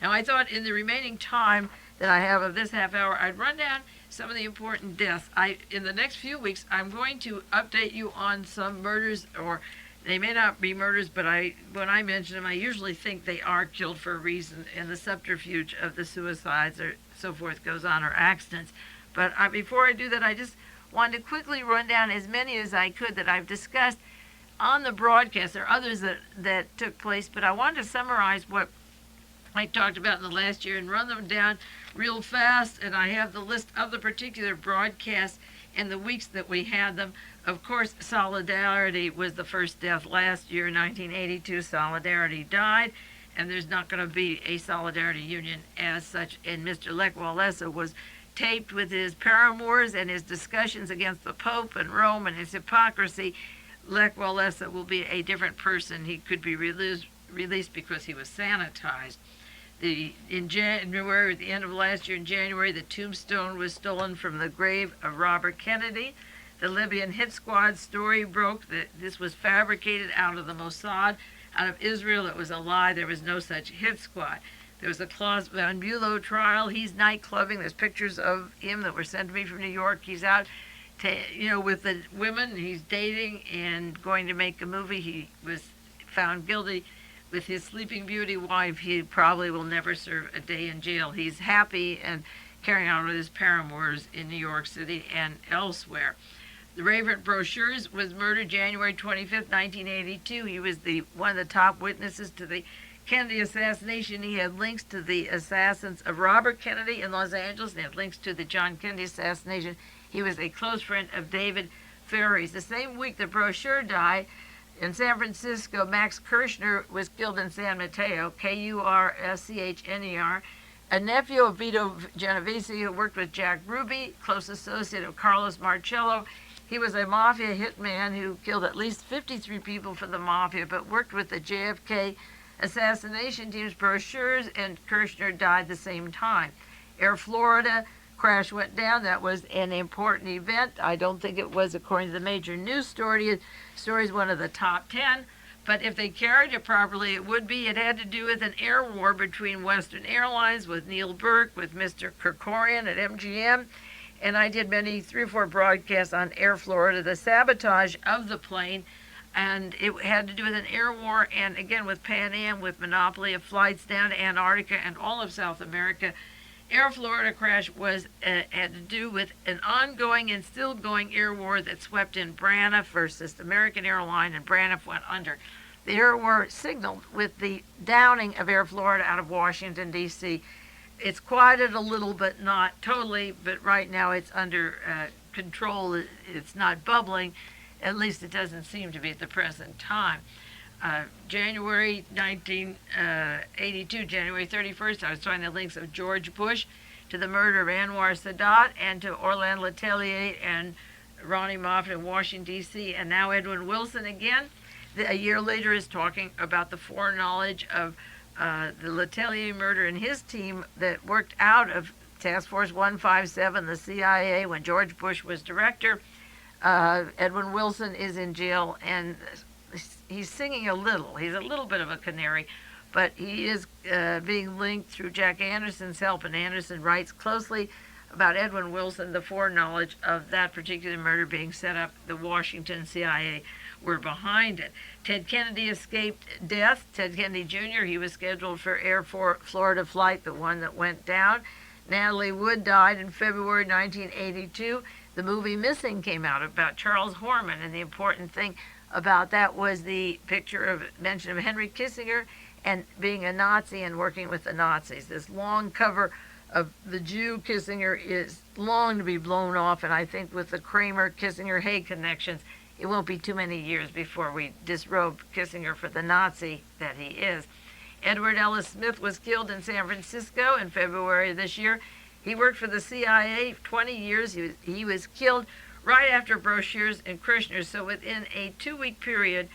Now, I thought in the remaining time that I have of this half hour, I'd run down some of the important deaths. In the next few weeks, I'm going to update you on some murders, or they may not be murders, but when I mention them, I usually think they are killed for a reason, and the subterfuge of the suicides or so forth goes on, or accidents. But before I do that, I just wanted to quickly run down as many as I could that I've discussed on the broadcast. There are others that took place, but I wanted to summarize what I talked about in the last year and run them down real fast, and I have the list of the particular broadcasts and the weeks that we had them. Of course, Solidarity was the first death last year, 1982. Solidarity died, and there's not going to be a Solidarity Union as such. And Mr. Lech Walesa was taped with his paramours and his discussions against the Pope and Rome and his hypocrisy. Lech Walesa will be a different person. He could be released because he was sanitized. In January, at the end of last year, in January, the tombstone was stolen from the grave of Robert Kennedy. The Libyan hit squad story broke that this was fabricated out of the Mossad, out of Israel. It was a lie. There was no such hit squad. There was a Klaus von Bülow trial. He's nightclubbing. There's pictures of him that were sent to me from New York. He's out, with the women. He's dating and going to make a movie. He was found guilty with his Sleeping Beauty wife. He probably will never serve a day in jail. He's happy and carrying on with his paramours in New York City and elsewhere. The Reverend Brochures was murdered January 25th, 1982. He was one of the top witnesses to the Kennedy assassination. He had links to the assassins of Robert Kennedy in Los Angeles, and had links to the John Kennedy assassination. He was a close friend of David Ferries. The same week that Brochure died, in San Francisco, Max Kirchner was killed in San Mateo, Kurschner, a nephew of Vito Genovese who worked with Jack Ruby, close associate of Carlos Marcello. He was a mafia hitman who killed at least 53 people for the mafia, but worked with the JFK assassination team's. Brochures and Kirchner died the same time. Air Florida crash went down. That was an important event. I don't think it was, according to the major news stories, one of the top 10. But if they carried it properly, it would be. It had to do with an air war between Western Airlines, with Neil Burke, with Mr. Kerkorian at MGM. And I did 3 or 4 broadcasts on Air Florida, the sabotage of the plane. And it had to do with an air war, and again with Pan Am, with monopoly of flights down to Antarctica and all of South America. Air Florida crash had to do with an ongoing and still going air war that swept in Braniff versus American Airline, and Braniff went under. The air war signaled with the downing of Air Florida out of Washington, D.C. It's quieted a little, but not totally, but right now it's under control. It's not bubbling. At least it doesn't seem to be at the present time. January 1982, January 31st, I was finding the links of George Bush to the murder of Anwar Sadat and to Orlando Letelier and Ronnie Moffat in Washington, D.C., and now Edwin Wilson again. A year later is talking about the foreknowledge of the Letelier murder and his team that worked out of Task Force 157, the CIA, when George Bush was director. Edwin Wilson is in jail, and he's singing a little. He's a little bit of a canary, but he is being linked through Jack Anderson's help, and Anderson writes closely about Edwin Wilson, the foreknowledge of that particular murder being set up. The Washington CIA were behind it. Ted Kennedy escaped death. Ted Kennedy Jr., he was scheduled for Air Florida flight, the one that went down. Natalie Wood died in February 1982. The movie Missing came out about Charles Horman, and the important thing about that was the mention of Henry Kissinger and being a Nazi and working with the Nazis. This long cover of the Jew Kissinger is long to be blown off, and I think with the Kramer Kissinger Haig connections, it won't be too many years before we disrobe Kissinger for the Nazi that he is. Edward Ellis Smith was killed in San Francisco in February of this year. He worked for the CIA 20 years. He was killed right after Brochures and Kirchner. So within a 3-week period,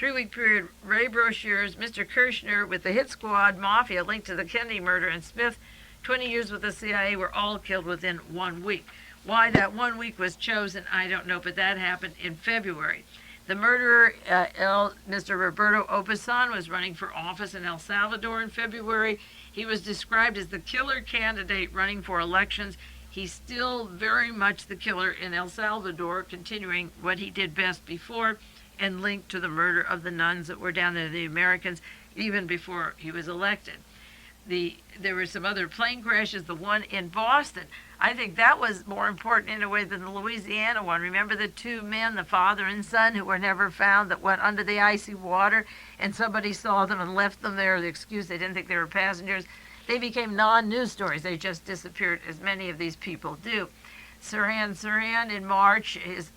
Ray Brochures, Mr. Kirchner with the hit squad mafia linked to the Kennedy murder, and Smith, 20 years with the CIA, were all killed within 1 week. Why that 1 week was chosen, I don't know, but that happened in February. The murderer, Mr. Roberto Opesan, was running for office in El Salvador in February. He was described as the killer candidate running for elections. He's still very much the killer in El Salvador, continuing what he did best before, and linked to the murder of the nuns that were down there, the Americans, even before he was elected. There were some other plane crashes, the one in Boston. I think that was more important in a way than the Louisiana one. Remember the 2 men, the father and son, who were never found, that went under the icy water, and somebody saw them and left them there. The excuse, they didn't think they were passengers. They became non-news stories. They just disappeared, as many of these people do. Sirhan in March, his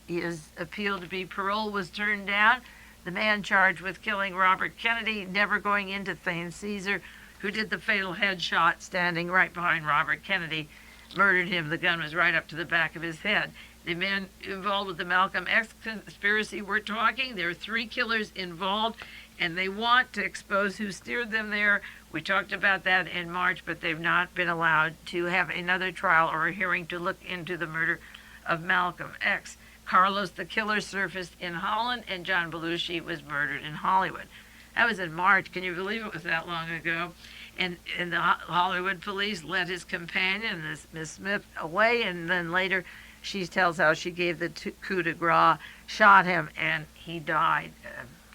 appeal to be parole was turned down. The man charged with killing Robert Kennedy, never going into Thane Caesar, who did the fatal headshot standing right behind Robert Kennedy, murdered him. The gun was right up to the back of his head. The men involved with the Malcolm X conspiracy were talking. There are 3 killers involved, and they want to expose who steered them there. We talked about that in March, but they've not been allowed to have another trial or a hearing to look into the murder of Malcolm X. Carlos the Killer surfaced in Holland, and John Belushi was murdered in Hollywood. That was in March. Can you believe it was that long ago? And the Hollywood police led his companion, Miss Smith, away, and then later she tells how she gave the coup de grace, shot him, and he died.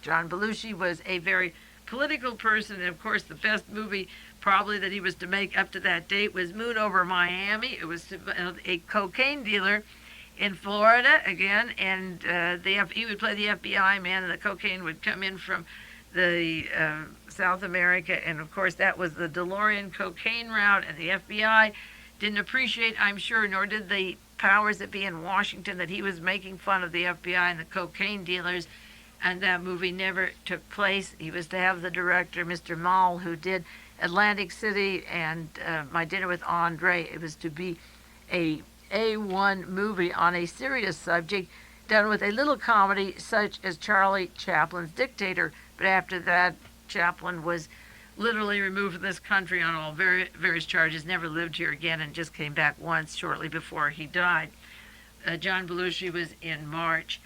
John Belushi was a very political person, and of course the best movie probably that he was to make up to that date was Moon Over Miami. It was a cocaine dealer in Florida again, and he would play the FBI man, and the cocaine would come in from the South America, and of course that was the DeLorean cocaine route, and the FBI didn't appreciate, I'm sure, nor did the powers that be in Washington, that he was making fun of the FBI and the cocaine dealers, and that movie never took place. He was to have the director, Mr. Maul, who did Atlantic City and My Dinner with Andre. It was to be a A1 movie on a serious subject, done with a little comedy such as Charlie Chaplin's Dictator. But after that, Chaplin was literally removed from this country on all various charges, never lived here again, and just came back once shortly before he died. John Belushi was in March.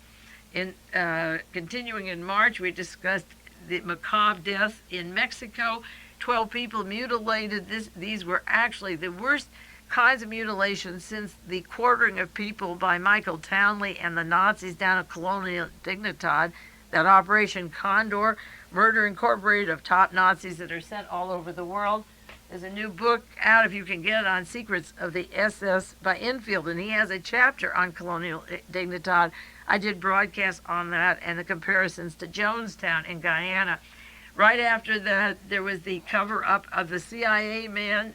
Continuing in March, we discussed the macabre death in Mexico. 12 people mutilated. These were actually the worst kinds of mutilations since the quartering of people by Michael Townley and the Nazis down at Colonial Dignidad, that Operation Condor, Murder Incorporated of top Nazis that are sent all over the world. There's a new book out, if you can get it, on Secrets of the SS by Enfield, and he has a chapter on Colonial Dignidad. I did broadcasts on that and the comparisons to Jonestown in Guyana. Right after that, there was the cover-up of the CIA man,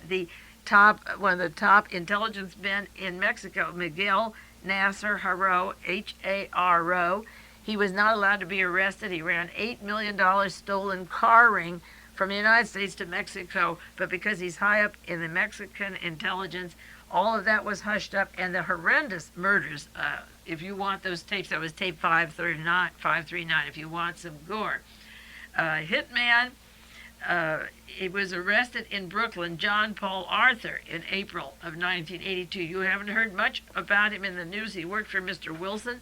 one of the top intelligence men in Mexico, Miguel Nasser Haro, H-A-R-O. He was not allowed to be arrested. He ran $8 million stolen car ring from the United States to Mexico, but because he's high up in the Mexican intelligence, all of that was hushed up, and the horrendous murders, if you want those tapes, that was tape 539, if you want some gore. Hitman, he was arrested in Brooklyn, John Paul Arthur, in April of 1982. You haven't heard much about him in the news. He worked for Mr. Wilson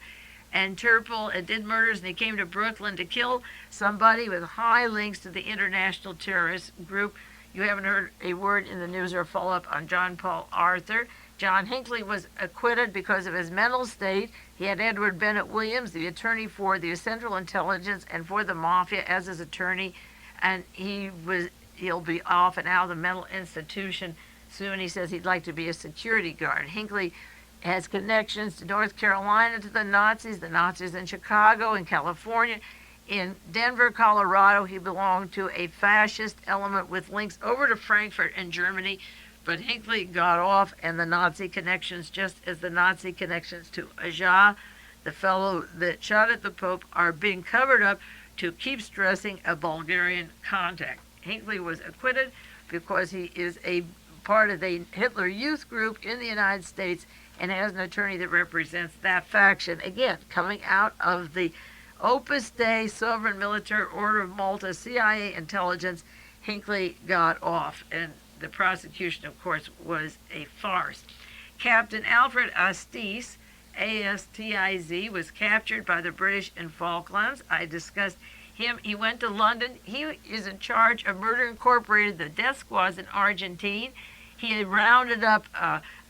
and Interpol and did murders, and he came to Brooklyn to kill somebody with high links to the international terrorist group. You haven't heard a word in the news or follow-up on John Paul Arthur. John Hinckley was acquitted because of his mental state. He had Edward Bennett Williams, the attorney for the Central Intelligence and for the Mafia, as his attorney, and he'll be off and out of the mental institution soon. He says he'd like to be a security guard. Hinckley has connections to North Carolina, to the Nazis in Chicago and California. In Denver, Colorado, he belonged to a fascist element with links over to Frankfurt and Germany, but Hinckley got off, and the Nazi connections, just as the Nazi connections to Agca, the fellow that shot at the Pope, are being covered up to keep stressing a Bulgarian contact. Hinckley was acquitted because he is a part of the Hitler Youth Group in the United States and has an attorney that represents that faction. Again, coming out of the Opus Dei, Sovereign Military Order of Malta, CIA intelligence, Hinckley got off, and the prosecution, of course, was a farce. Captain Alfred Astiz, A-S-T-I-Z, was captured by the British in Falklands. I discussed him. He went to London. He is in charge of Murder Incorporated, the death squads in Argentina. He had rounded up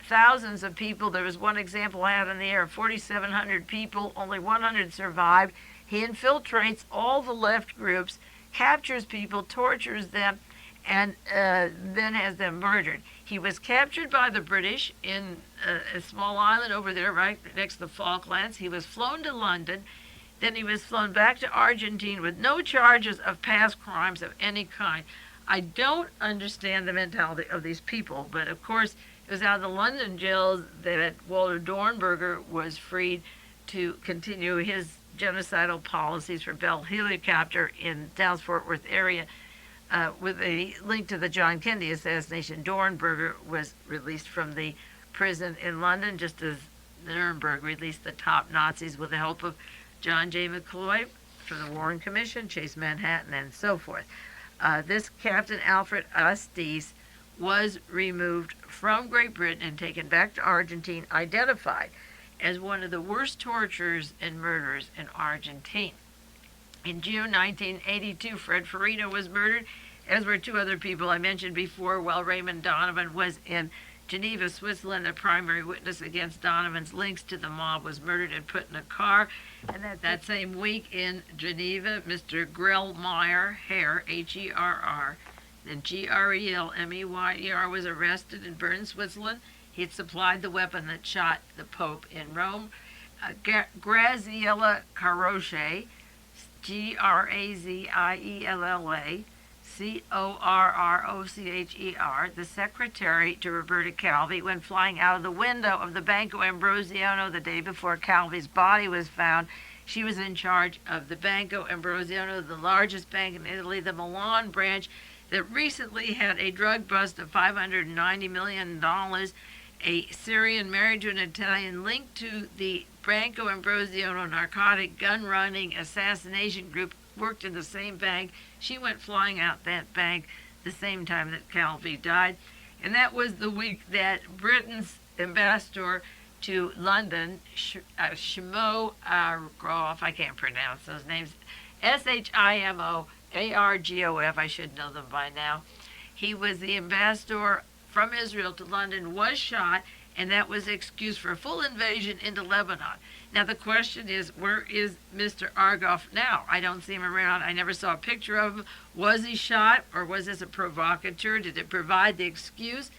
thousands of people. There was one example I had in the air of 4,700 people. Only 100 survived. He infiltrates all the left groups, captures people, tortures them, and then has them murdered. He was captured by the British in a small island over there right next to the Falklands. He was flown to London. Then he was flown back to Argentina with no charges of past crimes of any kind. I don't understand the mentality of these people, but of course it was out of the London jails that Walter Dornberger was freed to continue his genocidal policies for Bell Helicopter in Dallas Fort Worth area. With a link to the John Kennedy assassination, Dornberger was released from the prison in London, just as Nuremberg released the top Nazis with the help of John J. McCloy from the Warren Commission, Chase Manhattan, and so forth. This Captain Alfred Astiz was removed from Great Britain and taken back to Argentina, identified as one of the worst torturers and murderers in Argentina. In June 1982, Fred Farina was murdered, as were two other people I mentioned before, while Raymond Donovan was in Geneva, Switzerland. The primary witness against Donovan's links to the mob was murdered and put in a car. And that same week in Geneva, Mr. Grellmeyer, Herr, H-E-R-R, then Grelmeyer, was arrested in Bern, Switzerland. He had supplied the weapon that shot the Pope in Rome. Graziella Caroche, Graziella Corrocher, the secretary to Roberto Calvi, when flying out of the window of the Banco Ambrosiano the day before Calvi's body was found. She was in charge of the Banco Ambrosiano, the largest bank in Italy, the Milan branch, that recently had a drug bust of $590 million. A Syrian married to an Italian linked to the Banco Ambrosiano narcotic gun-running assassination group worked in the same bank. She went flying out that bank the same time that Calvi died. And that was the week that Britain's ambassador to London, Shimo Argoff, I can't pronounce those names, Shimo Argoff, I should know them by now. He was the ambassador from Israel to London, was shot, and that was excuse for a full invasion into Lebanon. Now the question is, where is Mr. Argoff now? I don't see him around. I never saw a picture of him. Was he shot, or was this a provocateur? Did it provide the excuse?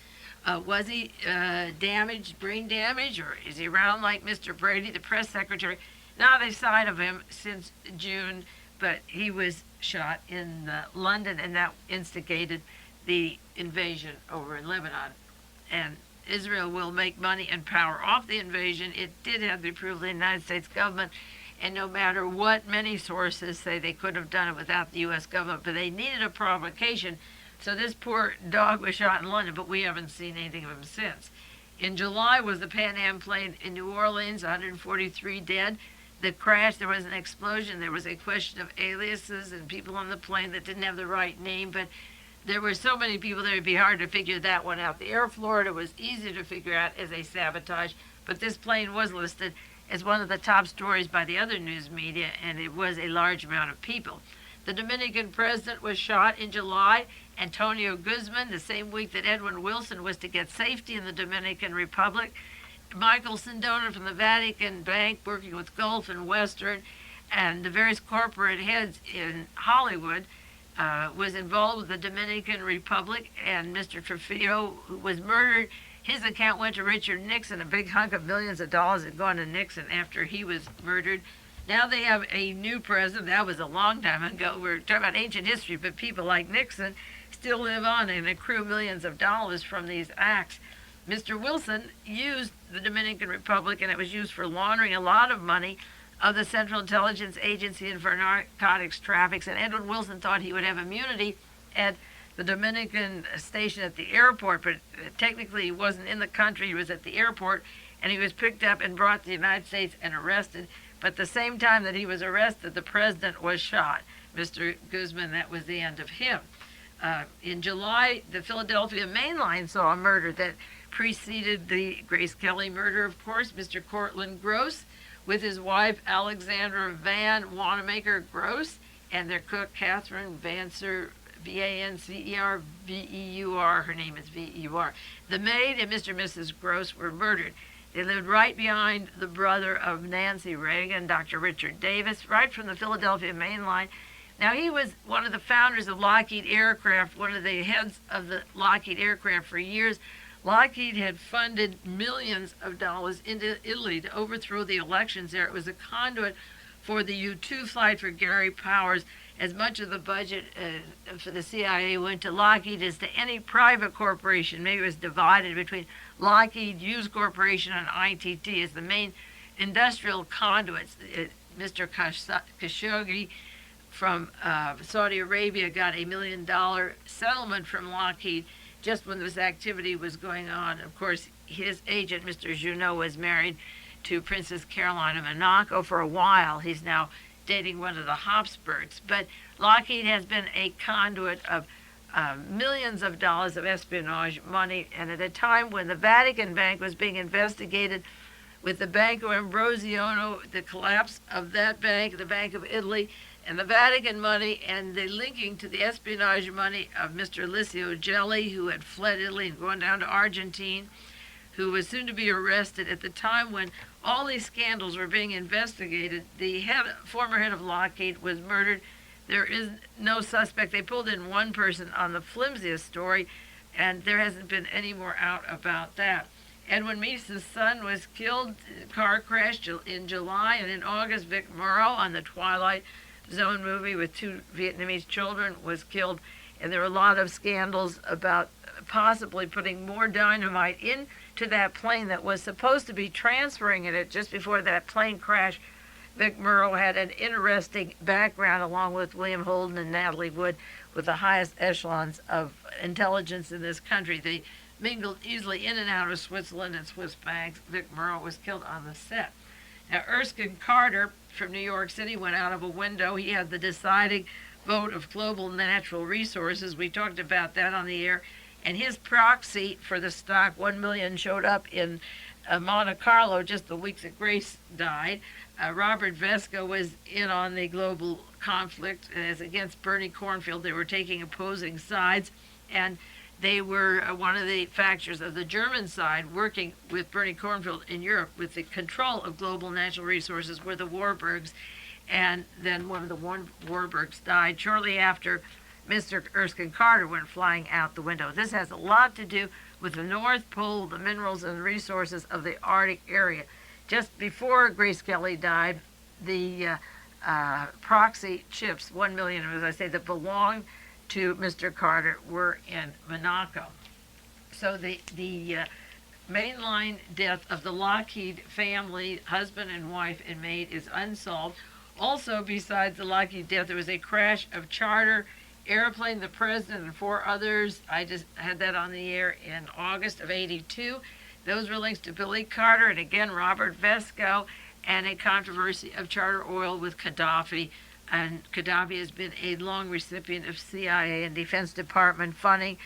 Was he damaged, brain damage, or is he around like Mr. Brady, the press secretary? Not a sign of him since June, but he was shot in London, and that instigated the invasion over in Lebanon. And Israel will make money and power off the invasion. It did have the approval of the United States government, and no matter what many sources say, they couldn't have done it without the U.S. government, but they needed a provocation. So this poor dog was shot in London, but we haven't seen anything of him since. In July was the Pan Am plane in New Orleans, 143 dead. The crash, there was an explosion. There was a question of aliases and people on the plane that didn't have the right name, but there were so many people there, it'd be hard to figure that one out. The Air Florida was easy to figure out as a sabotage, but this plane was listed as one of the top stories by the other news media, and it was a large amount of people. The Dominican president was shot in July. Antonio Guzman, the same week that Edwin Wilson was to get safety in the Dominican Republic. Michael Sindona from the Vatican Bank, working with Gulf and Western, and the various corporate heads in Hollywood, was involved with the Dominican Republic, and Mr. Trujillo, who was murdered, his account went to Richard Nixon. A big hunk of millions of dollars had gone to Nixon after he was murdered. Now they have a new president. That was a long time ago. We're talking about ancient history, but people like Nixon still live on and accrue millions of dollars from these acts. Mr. Wilson used the Dominican Republic, and it was used for laundering a lot of money of the Central Intelligence Agency and for narcotics traffics, and Edwin Wilson thought he would have immunity at the Dominican station at the airport, but technically he wasn't in the country. He was at the airport, and he was picked up and brought to the United States and arrested. But the same time that he was arrested, the president was shot. Mr. Guzman, that was the end of him. In July, the Philadelphia Main Line saw a murder that preceded the Grace Kelly murder, of course. Mr. Cortland Gross, with his wife Alexandra Van Wanamaker Gross, and their cook Catherine Vancer, Vanceurveur, her name is Veur. The maid and Mr. and Mrs. Gross were murdered. They lived right behind the brother of Nancy Reagan, Dr. Richard Davis, right from the Philadelphia Main Line. Now, he was one of the founders of Lockheed Aircraft, one of the heads of the Lockheed Aircraft for years. Lockheed had funded millions of dollars into Italy to overthrow the elections there. It was a conduit for the U-2 flight for Gary Powers. As much of the budget for the CIA went to Lockheed as to any private corporation. Maybe it was divided between Lockheed, Hughes Corporation, and ITT as the main industrial conduits. Mr. Khashoggi from Saudi Arabia got $1 million settlement from Lockheed just when this activity was going on. Of course, his agent, Mr. Junot, was married to Princess Caroline of Monaco for a while. He's now dating one of the Habsburgs. But Lockheed has been a conduit of millions of dollars of espionage money, and at a time when the Vatican Bank was being investigated with the Banco Ambrosiano, the collapse of that bank, the Bank of Italy, and the Vatican money, and the linking to the espionage money of Mr. Licio Gelli, who had fled Italy and gone down to Argentina, who was soon to be arrested at the time when all these scandals were being investigated. The former head of Lockheed was murdered. There is no suspect. They pulled in one person on the flimsiest story, and there hasn't been any more out about that. Edwin Meese's son was killed in a car crash in July, and in August, Vic Morrow on the Twilight Zone movie with two Vietnamese children was killed. And there were a lot of scandals about possibly putting more dynamite into that plane that was supposed to be transferring it just before that plane crash. Vic Morrow had an interesting background, along with William Holden and Natalie Wood, with the highest echelons of intelligence in this country. They mingled easily in and out of Switzerland and Swiss banks. Vic Morrow was killed on the set. Now, Erskine Carter from New York City went out of a window. He had the deciding vote of global natural resources. We talked about that on the air. And his proxy for the stock, 1 million, showed up in Monte Carlo just the week that Grace died. Robert Vesco was in on the global conflict as against Bernie Cornfield. They were taking opposing sides, and they were one of the factors of the German side working with Bernie Cornfield in Europe with the control of global natural resources were the Warburgs. And then one of the Warburgs died shortly after Mr. Erskine Carter went flying out the window. This has a lot to do with the North Pole, the minerals and resources of the Arctic area. Just before Grace Kelly died, the proxy chips, 1 million, as I say, that belonged to Mr. Carter were in Monaco. So the mainline death of the Lockheed family, husband and wife and maid, is unsolved. Also, besides the Lockheed death, there was a crash of charter airplane, the president and 4 others. I just had that on the air in August of '82. Those were links to Billy Carter and again Robert Vesco, and a controversy of charter oil with Gaddafi. And Gaddafi has been a long recipient of CIA and Defense Department funding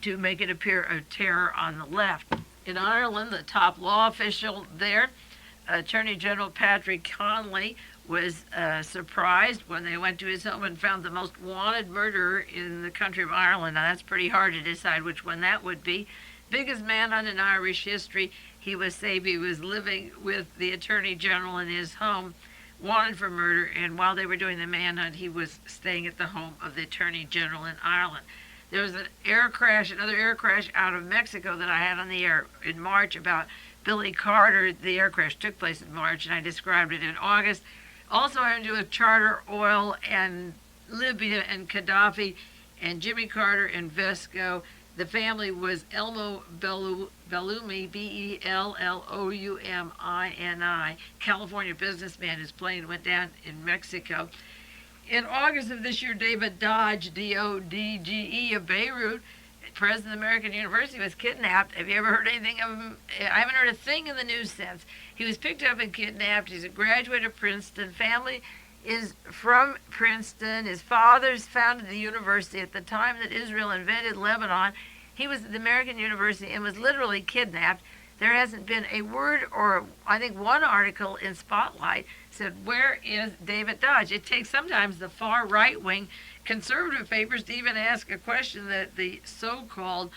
to make it appear a terror on the left. In Ireland, the top law official there, Attorney General Patrick Connolly, was surprised when they went to his home and found the most wanted murderer in the country of Ireland. Now, that's pretty hard to decide which one that would be. Biggest manhunt in Irish history. He was living with the Attorney General in his home, wanted for murder, and while they were doing the manhunt, he was staying at the home of the Attorney General in Ireland. There was another air crash out of Mexico that I had on the air in March about Billy Carter. The air crash took place in March, and I described it in August. Also having to do with charter oil and Libya and Gaddafi and Jimmy Carter and Vesco. The family was Elmo Belloumi, Belloumini, California businessman. His plane went down in Mexico. In August of this year, David Dodge, D-O-D-G-E, of Beirut, president of American University, was kidnapped. Have you ever heard anything of him? I haven't heard a thing in the news since. He was picked up and kidnapped. He's a graduate of Princeton. Family is from Princeton. His father's founded the university at the time that Israel invaded Lebanon. He was at the American University and was literally kidnapped. There hasn't been a word, or I think one article in Spotlight said, where is David Dodge? It takes sometimes the far right-wing conservative papers to even ask a question that the so-called,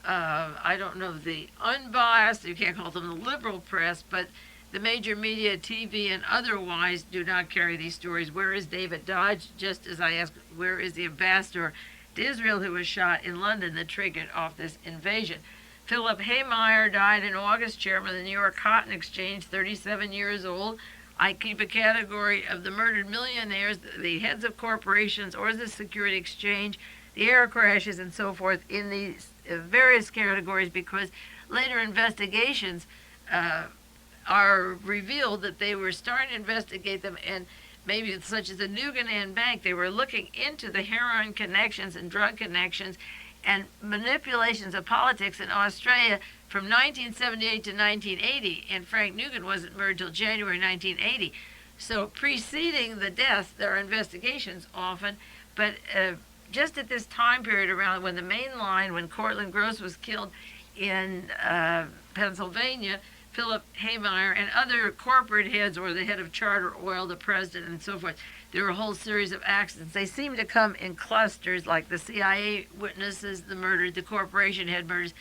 the unbiased, you can't call them the liberal press, but the major media, TV and otherwise, do not carry these stories. Where is David Dodge? Just as I asked, where is the ambassador to Israel who was shot in London that triggered off this invasion? Philip Haymeyer died in August, chairman of the New York Cotton Exchange, 37 years old. I keep a category of the murdered millionaires, the heads of corporations, or the Security Exchange, the air crashes, and so forth in these various categories, because later investigations are revealed that they were starting to investigate them, and maybe such as the Coogan Bank, they were looking into the heroin connections and drug connections and manipulations of politics in Australia from 1978 to 1980, and Frank Coogan wasn't murdered until January 1980. So preceding the death, there are investigations often, but just at this time period around when the main line, when Cortland Gross was killed in Pennsylvania, Philip Haymeyer and other corporate heads, or the head of Charter Oil, the president, and so forth, there were a whole series of accidents. They seem to come in clusters, like the CIA witnesses, the murdered, the corporation head murders.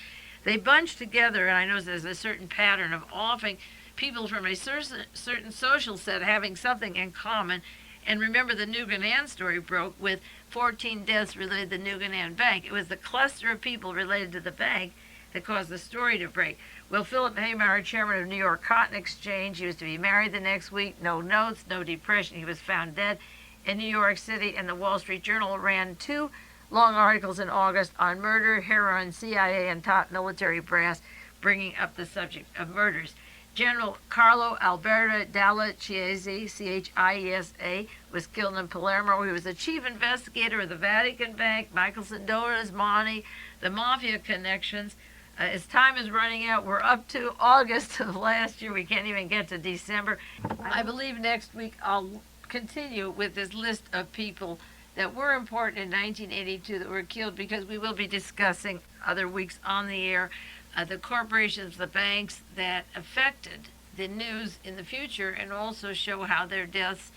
They bunch together, and I know there's a certain pattern of often people from a certain social set having something in common. And remember, the Coogan story broke with 14 deaths related to the Coogan Bank. It was the cluster of people related to the bank that caused the story to break. Will Philip Haymeyer, chairman of New York Cotton Exchange, he was to be married the next week. No notes, no depression. He was found dead in New York City, and the Wall Street Journal ran 2 long articles in August on murder, Hermann, CIA, and top military brass, bringing up the subject of murders. General Carlo Alberto Dalla Chiesa, C-H-I-E-S-A, was killed in Palermo. He was the chief investigator of the Vatican Bank, Michael Sandona's money, the mafia connections. His time is running out. We're up to August of last year. We can't even get to December. I believe next week I'll continue with this list of people that were important in 1982 that were killed, because we will be discussing other weeks on the air the corporations, the banks that affected the news in the future, and also show how their deaths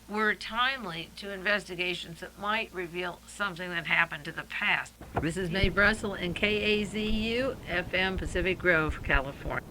were timely to investigations that might reveal something that happened to the past. This is Mae Brussell in KAZU FM, Pacific Grove, California.